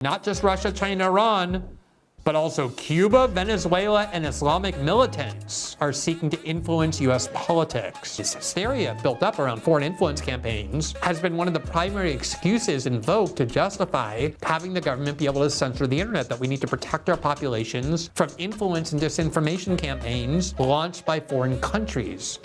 Not just Russia, China, Iran, but also Cuba, Venezuela, and Islamic militants are seeking to influence U.S. politics. This hysteria built up around foreign influence campaigns has been one of the primary excuses invoked to justify having the government be able to censor the internet, that we need to protect our populations from influence and disinformation campaigns launched by foreign countries.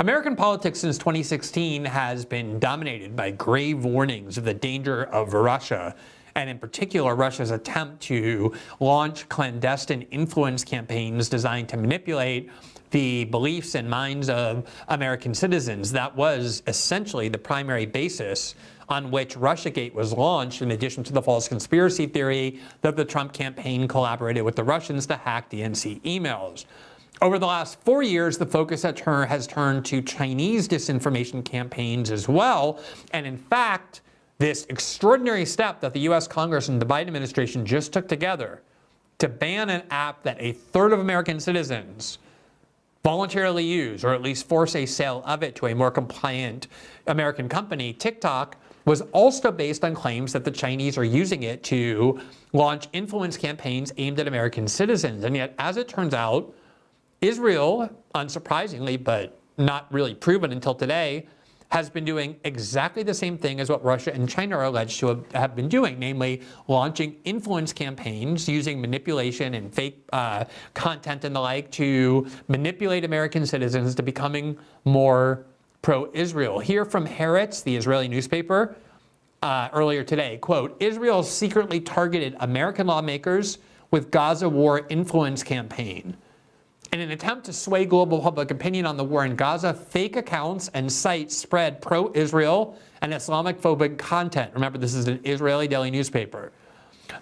American politics since 2016 has been dominated by grave warnings of the danger of Russia, and in particular, Russia's attempt to launch clandestine influence campaigns designed to manipulate the beliefs and minds of American citizens. That was essentially the primary basis on which Russiagate was launched, in addition to the false conspiracy theory that the Trump campaign collaborated with the Russians to hack DNC emails. Over the last 4 years, the focus has turned to Chinese disinformation campaigns as well. And in fact, this extraordinary step that the US Congress and the Biden administration just took together to ban an app that a third of American citizens voluntarily use, or at least force a sale of it to a more compliant American company, TikTok, was also based on claims that the Chinese are using it to launch influence campaigns aimed at American citizens. And yet, as it turns out, Israel, unsurprisingly, but not really proven until today, has been doing exactly the same thing as what Russia and China are alleged to have been doing, namely launching influence campaigns using manipulation and fake content and the like to manipulate American citizens to becoming more pro-Israel. Here from Haaretz, the Israeli newspaper, earlier today, quote, Israel secretly targeted American lawmakers with Gaza war influence campaign. In an attempt to sway global public opinion on the war in Gaza, fake accounts and sites spread pro-Israel and Islamic-phobic content. Remember, this is an Israeli daily newspaper.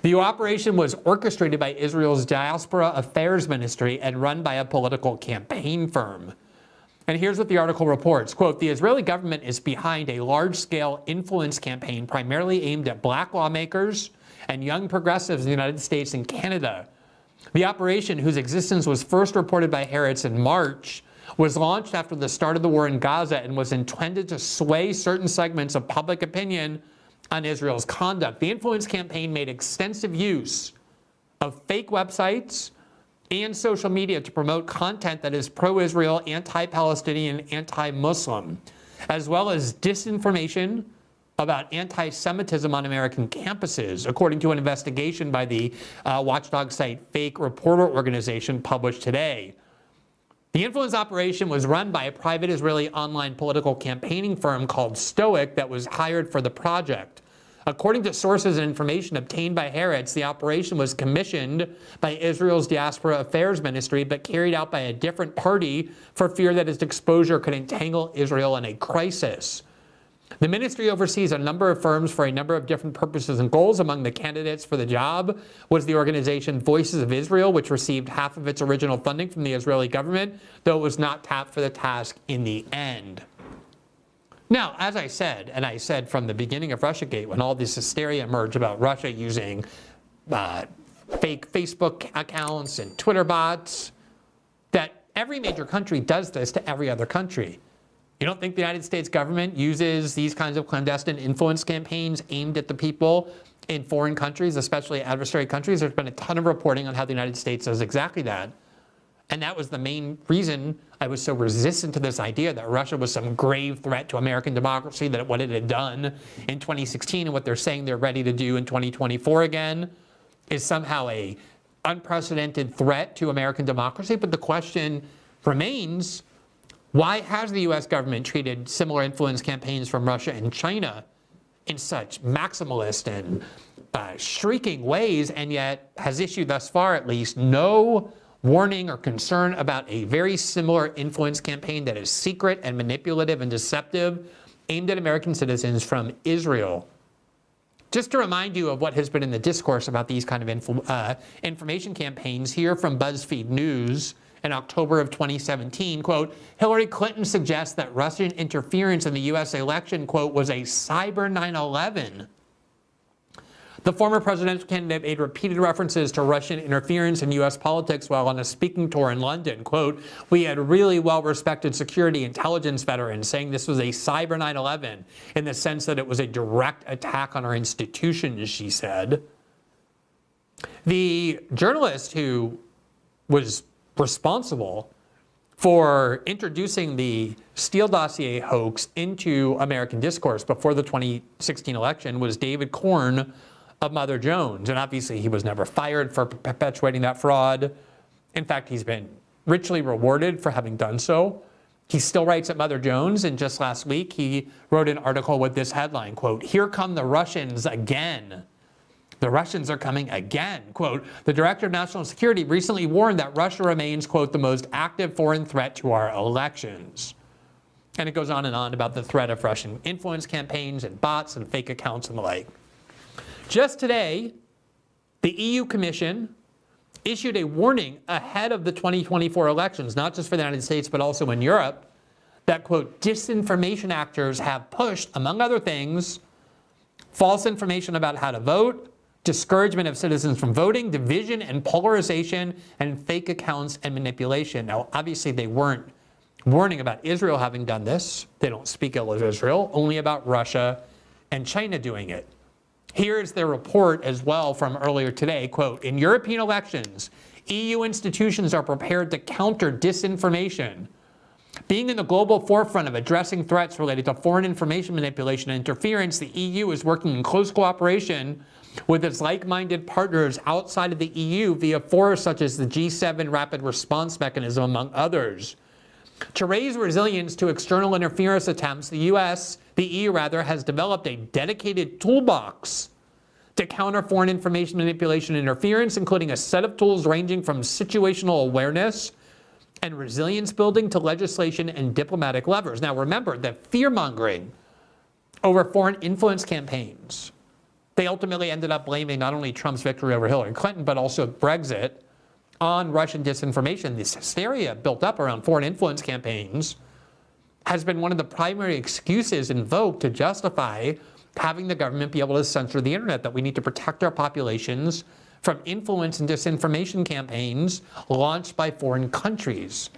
The operation was orchestrated by Israel's Diaspora Affairs Ministry and run by a political campaign firm. And here's what the article reports. Quote, the Israeli government is behind a large-scale influence campaign primarily aimed at black lawmakers and young progressives in the United States and Canada. The operation, whose existence was first reported by Haaretz in March, was launched after the start of the war in Gaza and was intended to sway certain segments of public opinion on Israel's conduct. The influence campaign made extensive use of fake websites and social media to promote content that is pro-Israel, anti-Palestinian, anti-Muslim, as well as disinformation about anti-Semitism on American campuses, according to an investigation by the watchdog site Fake Reporter Organization published today. The influence operation was run by a private Israeli online political campaigning firm called Stoic that was hired for the project. According to sources and information obtained by Haaretz, the operation was commissioned by Israel's Diaspora Affairs Ministry, but carried out by a different party for fear that its exposure could entangle Israel in a crisis. The ministry oversees a number of firms for a number of different purposes and goals. Among the candidates for the job was the organization Voices of Israel, which received half of its original funding from the Israeli government, though it was not tapped for the task in the end. Now, as I said, and I said from the beginning of Russiagate, when all this hysteria emerged about Russia using fake Facebook accounts and Twitter bots, that every major country does this to every other country. You don't think the United States government uses these kinds of clandestine influence campaigns aimed at the people in foreign countries, especially adversary countries? There's been a ton of reporting on how the United States does exactly that. And that was the main reason I was so resistant to this idea that Russia was some grave threat to American democracy, that what it had done in 2016 and what they're saying they're ready to do in 2024 again is somehow a unprecedented threat to American democracy. But the question remains, why has the U.S. government treated similar influence campaigns from Russia and China in such maximalist and shrieking ways, and yet has issued thus far at least no warning or concern about a very similar influence campaign that is secret and manipulative and deceptive aimed at American citizens from Israel? Just to remind you of what has been in the discourse about these kind of information campaigns, here from BuzzFeed News in October of 2017, quote, Hillary Clinton suggests that Russian interference in the U.S. election, quote, was a cyber 9/11. The former presidential candidate made repeated references to Russian interference in U.S. politics while on a speaking tour in London. Quote, "We had really well-respected security intelligence veterans saying this was a cyber 9/11 in the sense that it was a direct attack on our institutions," she said. The journalist who was responsible for introducing the Steele dossier hoax into American discourse before the 2016 election was David Korn of Mother Jones. And obviously he was never fired for perpetuating that fraud. In fact, he's been richly rewarded for having done so. He still writes at Mother Jones, and just last week he wrote an article with this headline, quote, "Here come the Russians again. The Russians are coming again." Quote, "The Director of National Security recently warned that Russia remains, quote, the most active foreign threat to our elections." And it goes on and on about the threat of Russian influence campaigns and bots and fake accounts and the like. Just today, the EU Commission issued a warning ahead of the 2024 elections, not just for the United States, but also in Europe, that, quote, disinformation actors have pushed, among other things, false information about how to vote, discouragement of citizens from voting, division and polarization, and fake accounts and manipulation. Now, obviously, they weren't warning about Israel having done this. They don't speak ill of Israel, only about Russia and China doing it. Here is their report as well from earlier today. Quote, "In European elections, EU institutions are prepared to counter disinformation. Being in the global forefront of addressing threats related to foreign information manipulation and interference, the EU is working in close cooperation with its like-minded partners outside of the EU via forums such as the G7 Rapid Response Mechanism, among others. To raise resilience to external interference attempts, the EU has developed a dedicated toolbox to counter foreign information manipulation and interference, including a set of tools ranging from situational awareness and resilience building to legislation and diplomatic levers." Now remember that fear-mongering over foreign influence campaigns, they ultimately ended up blaming not only Trump's victory over Hillary Clinton, but also Brexit on Russian disinformation. This hysteria built up around foreign influence campaigns has been one of the primary excuses invoked to justify having the government be able to censor the internet, that we need to protect our populations from influence and disinformation campaigns launched by foreign countries.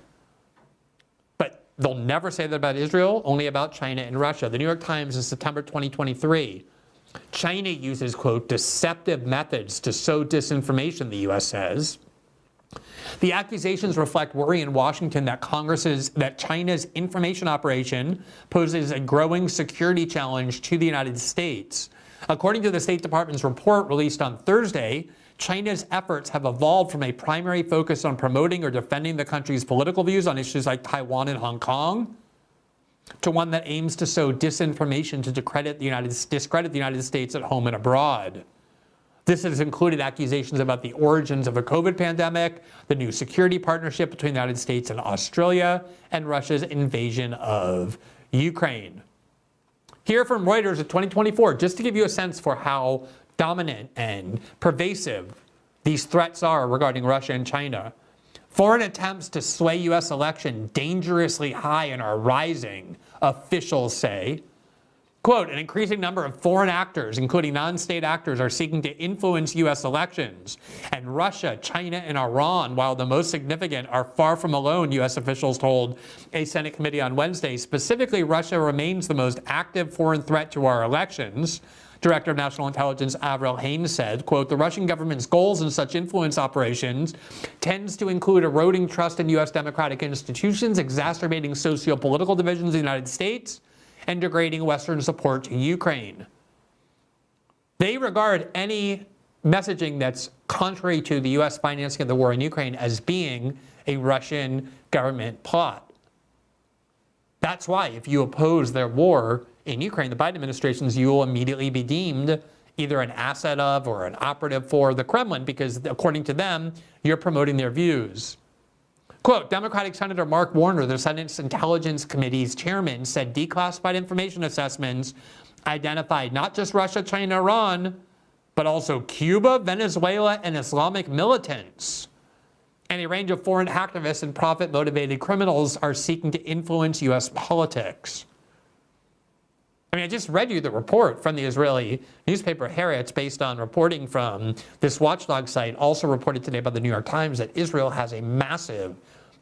But they'll never say that about Israel, only about China and Russia. The New York Times in September 2023, China uses, quote, deceptive methods to sow disinformation, the U.S. says. The accusations reflect worry in Washington that China's information operation poses a growing security challenge to the United States. According to the State Department's report released on Thursday, China's efforts have evolved from a primary focus on promoting or defending the country's political views on issues like Taiwan and Hong Kong to one that aims to sow disinformation to discredit the United States at home and abroad. This has included accusations about the origins of a COVID pandemic, the new security partnership between the United States and Australia, and Russia's invasion of Ukraine. Here from Reuters of 2024, just to give you a sense for how dominant and pervasive these threats are regarding Russia and China. Foreign attempts to sway U.S. election dangerously high and are rising, officials say. Quote, "An increasing number of foreign actors, including non-state actors, are seeking to influence U.S. elections. And Russia, China, and Iran, while the most significant, are far from alone," U.S. officials told a Senate committee on Wednesday. Specifically, Russia remains the most active foreign threat to our elections. Director of National Intelligence Avril Haines said, quote, "The Russian government's goals in such influence operations tends to include eroding trust in U.S. democratic institutions, exacerbating socio-political divisions in the United States, and degrading Western support to Ukraine." They regard any messaging that's contrary to the U.S. financing of the war in Ukraine as being a Russian government plot. That's why if you oppose their war in Ukraine, the Biden administration's, you will immediately be deemed either an asset of or an operative for the Kremlin, because according to them, you're promoting their views. Quote, Democratic Senator Mark Warner, the Senate's Intelligence Committee's chairman, said declassified information assessments identified not just Russia, China, Iran, but also Cuba, Venezuela, and Islamic militants. And a range of foreign activists and profit-motivated criminals are seeking to influence U.S. politics. I mean, I just read you the report from the Israeli newspaper Haaretz based on reporting from this watchdog site, also reported today by the New York Times, that Israel has a massive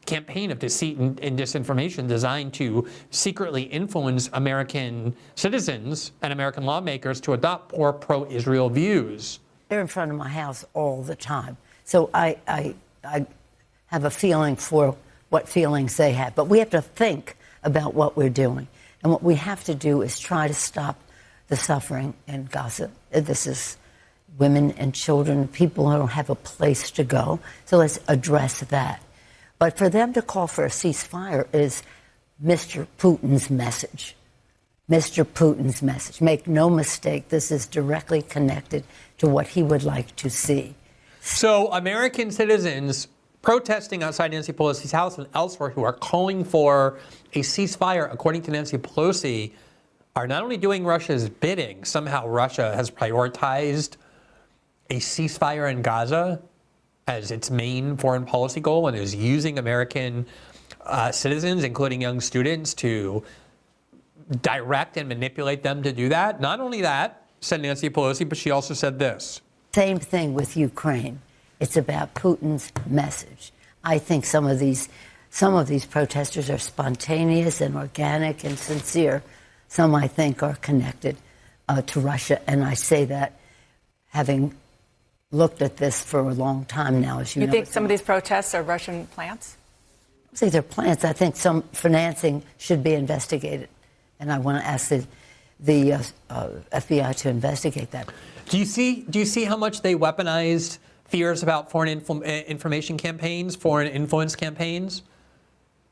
campaign of deceit and disinformation designed to secretly influence American citizens and American lawmakers to adopt poor pro-Israel views. They're in front of my house all the time. So I have a feeling for what feelings they have. But we have to think about what we're doing. And what we have to do is try to stop the suffering in Gaza. This is women and children, people who don't have a place to go. So let's address that. But for them to call for a ceasefire is Mr. Putin's message. Mr. Putin's message. Make no mistake, this is directly connected to what he would like to see. So American citizens protesting outside Nancy Pelosi's house and elsewhere who are calling for a ceasefire, according to Nancy Pelosi, are not only doing Russia's bidding, somehow Russia has prioritized a ceasefire in Gaza as its main foreign policy goal and is using American citizens, including young students, to direct and manipulate them to do that. Not only that, said Nancy Pelosi, but she also said this. Same thing with Ukraine. It's about Putin's message. I think some of these protesters are spontaneous and organic and sincere. Some, I think, are connected to Russia. And I say that having looked at this for a long time now, as you know. You think some of these protests are Russian plants? I don't say they're plants. I think some financing should be investigated. And I want to ask the FBI to investigate that. Do you see how much they weaponized fears about foreign information campaigns, foreign influence campaigns?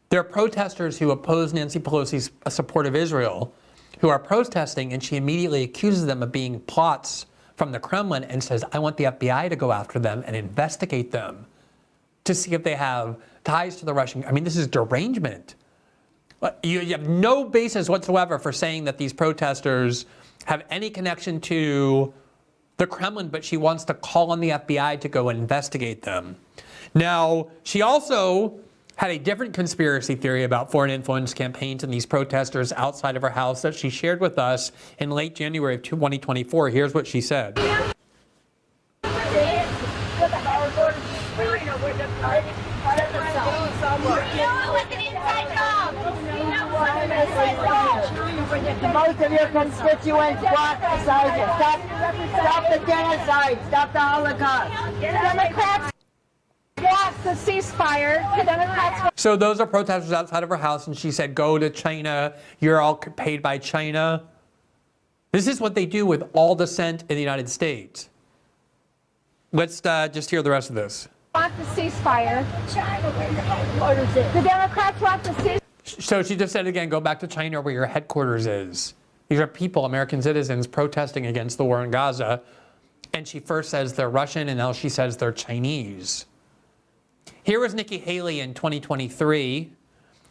There are protesters who oppose Nancy Pelosi's support of Israel who are protesting, and she immediately accuses them of being plots from the Kremlin and says, I want the FBI to go after them and investigate them to see if they have ties to the Russian. I mean, this is derangement. You have no basis whatsoever for saying that these protesters have any connection to the Kremlin, but she wants to call on the FBI to go and investigate them. Now, she also had a different conspiracy theory about foreign influence campaigns and these protesters outside of her house that she shared with us in late January of 2024. Here's what she said. Most of your constituents block beside you. Stop the genocide. Stop the Holocaust. Democrats want the ceasefire. The Democrats. So those are protesters outside of her house, and she said, go to China. You're all paid by China. This is what they do with all dissent in the United States. Let's just hear the rest of this. Want the ceasefire. The Democrats want the ceasefire. So she just said again, go back to China where your headquarters is. These are people, American citizens, protesting against the war in Gaza. And she first says they're Russian, and now she says they're Chinese. Here was Nikki Haley in 2023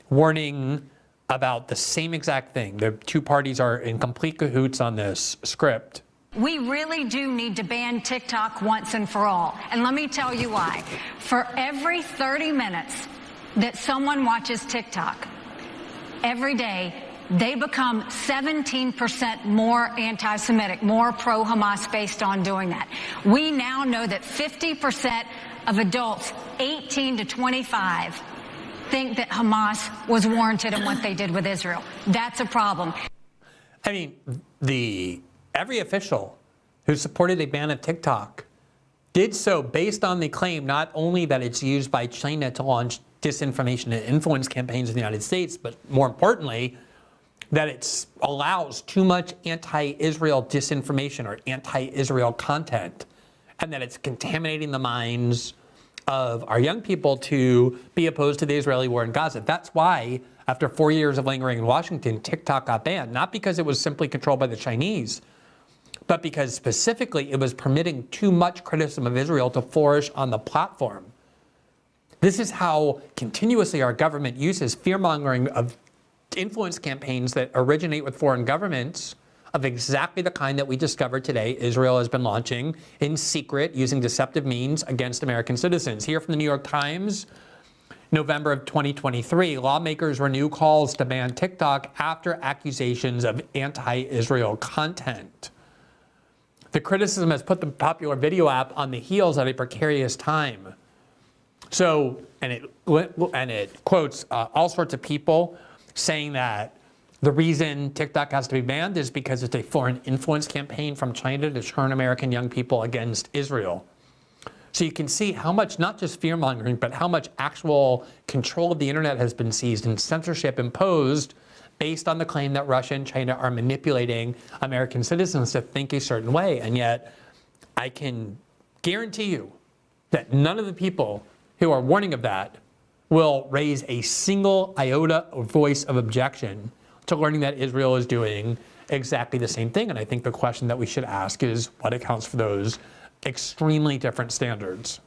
warning about the same exact thing. The two parties are in complete cahoots on this script. We really do need to ban TikTok once and for all. And let me tell you why. For every 30 minutes that someone watches TikTok, every day, they become 17% more anti-Semitic, more pro-Hamas based on doing that. We now know that 50% of adults 18 to 25 think that Hamas was warranted in what they did with Israel. That's a problem. I mean, every official who supported a ban of TikTok did so based on the claim not only that it's used by China to launch disinformation and influence campaigns in the United States, but more importantly, that it allows too much anti-Israel disinformation or anti-Israel content, and that it's contaminating the minds of our young people to be opposed to the Israeli war in Gaza. That's why, after 4 years of lingering in Washington, TikTok got banned, not because it was simply controlled by the Chinese, but because specifically it was permitting too much criticism of Israel to flourish on the platform. This is how continuously our government uses fear-mongering of influence campaigns that originate with foreign governments of exactly the kind that we discovered today Israel has been launching in secret using deceptive means against American citizens. Here from the New York Times, November of 2023, lawmakers renew calls to ban TikTok after accusations of anti-Israel content. The criticism has put the popular video app on the heels of a precarious time. So, and it quotes all sorts of people saying that the reason TikTok has to be banned is because it's a foreign influence campaign from China to turn American young people against Israel. So you can see how much, not just fear-mongering, but how much actual control of the internet has been seized and censorship imposed based on the claim that Russia and China are manipulating American citizens to think a certain way. And yet, I can guarantee you that none of the people who are warning of that will raise a single iota or voice of objection to learning that Israel is doing exactly the same thing. And I think the question that we should ask is what accounts for those extremely different standards.